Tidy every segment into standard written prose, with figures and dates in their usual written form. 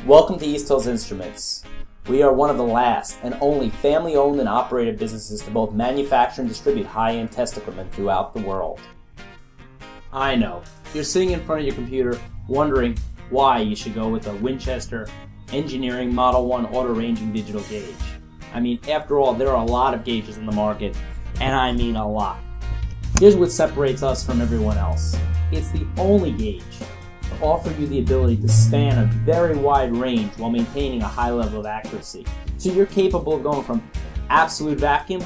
Welcome to East Hills Instruments. We are one of the last and only family-owned and operated businesses to both manufacture and distribute high-end test equipment throughout the world. I know, you're sitting in front of your computer wondering why you should go with a Winchester Engineering Model 1 auto ranging digital gauge. I mean, after all, there are a lot of gauges in the market, and I mean a lot. Here's what separates us from everyone else. It's the only gauge to offer you the ability to span a very wide range while maintaining a high level of accuracy. So you're capable of going from absolute vacuum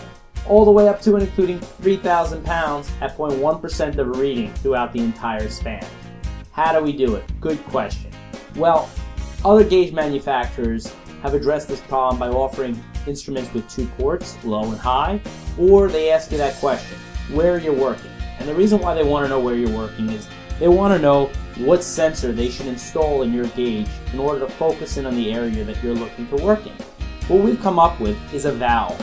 all the way up to and including 3,000 pounds at 0.1% of a reading throughout the entire span. How do we do it? Good question. Well, other gauge manufacturers have addressed this problem by offering instruments with two ports, low and high, or they ask you that question, where you're working. And the reason why they want to know where you're working is they want to know what sensor they should install in your gauge in order to focus in on the area that you're looking to work in. What we've come up with is a valve.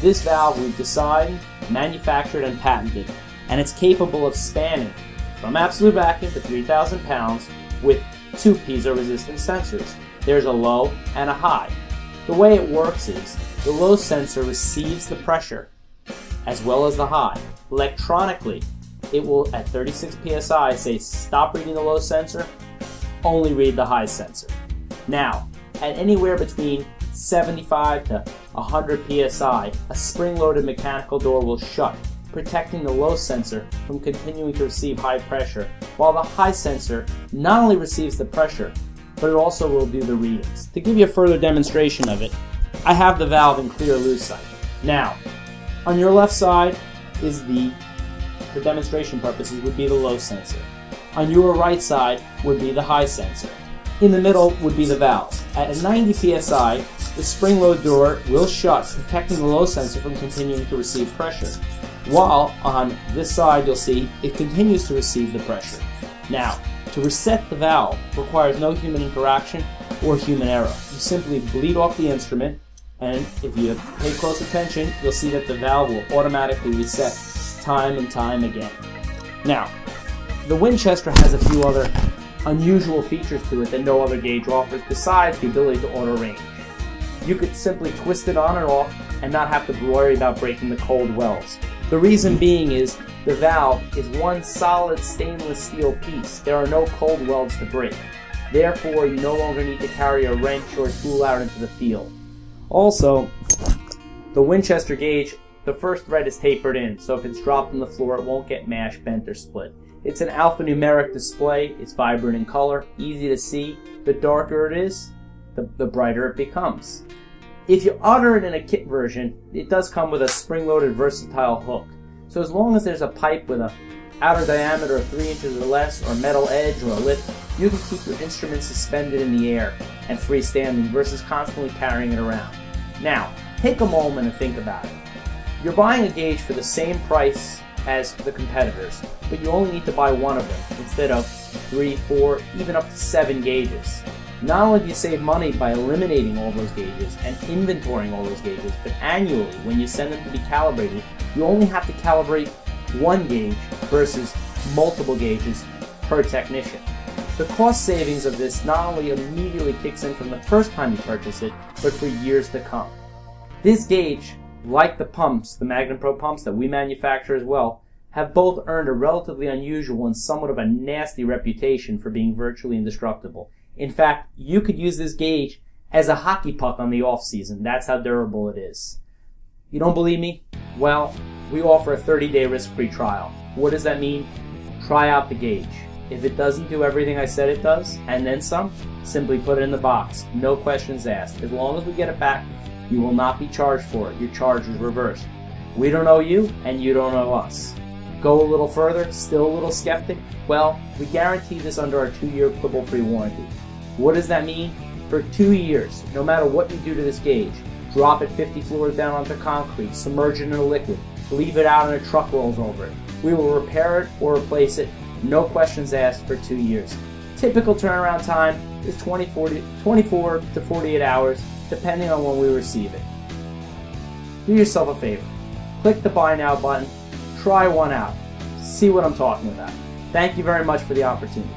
This valve we've designed, manufactured, and patented, and it's capable of spanning from absolute vacuum to 3,000 pounds with two piezo-resistant sensors. There's a low and a high. The way it works is the low sensor receives the pressure as well as the high. Electronically, it will at 36 psi say stop reading the low sensor, only read the high sensor. Now, at anywhere between 75 to 100 psi, a spring-loaded mechanical door will shut, protecting the low sensor from continuing to receive high pressure, while the high sensor not only receives the pressure, but it also will do the readings. To give you a further demonstration of it, I have the valve in clear lucite. Now, on your left side is for demonstration purposes, would be the low sensor. On your right side would be the high sensor. In the middle would be the valve. At 90 psi, the spring-load door will shut, protecting the low sensor from continuing to receive pressure. While on this side, you'll see it continues to receive the pressure. Now, to reset the valve requires no human interaction or human error. You simply bleed off the instrument, and if you pay close attention, you'll see that the valve will automatically reset time and time again. Now, the Winchester has a few other unusual features to it that no other gauge offers besides the ability to auto range. You could simply twist it on and off and not have to worry about breaking the cold welds. The reason being is the valve is one solid stainless steel piece. There are no cold welds to break. Therefore, you no longer need to carry a wrench or a tool out into the field. Also, the Winchester gauge, the first thread is tapered in, so if it's dropped on the floor, it won't get mashed, bent, or split. It's an alphanumeric display. It's vibrant in color, easy to see. The darker it is, the brighter it becomes. If you order it in a kit version, it does come with a spring-loaded versatile hook. So as long as there's a pipe with an outer diameter of 3 inches or less, or metal edge, or a lip, you can keep your instrument suspended in the air and freestanding versus constantly carrying it around. Now, take a moment and think about it. You're buying a gauge for the same price as the competitors, but you only need to buy one of them instead of 3, 4, even up to 7 gauges. Not only do you save money by eliminating all those gauges and inventorying all those gauges, but annually, when you send them to be calibrated, you only have to calibrate one gauge versus multiple gauges per technician. The cost savings of this not only immediately kicks in from the first time you purchase it, but for years to come. This gauge, like the pumps, the Magnum Pro pumps that we manufacture as well, have both earned a relatively unusual and somewhat of a nasty reputation for being virtually indestructible. In fact, you could use this gauge as a hockey puck on the off-season. That's how durable it is. You don't believe me? Well, we offer a 30-day risk-free trial. What does that mean? Try out the gauge. If it doesn't do everything I said it does, and then some, simply put it in the box. No questions asked. As long as we get it back, you will not be charged for it. Your charge is reversed. We don't owe you, and you don't owe us. Go a little further, still a little skeptic? Well, we guarantee this under our 2-year quibble-free warranty. What does that mean? For 2 years, no matter what you do to this gauge, drop it 50 floors down onto concrete, submerge it in a liquid, leave it out and a truck rolls over it. We will repair it or replace it, no questions asked, for 2 years. Typical turnaround time is 24 to 48 hours, depending on when we receive it. Do yourself a favor. Click the Buy Now button, try one out, see what I'm talking about. Thank you very much for the opportunity.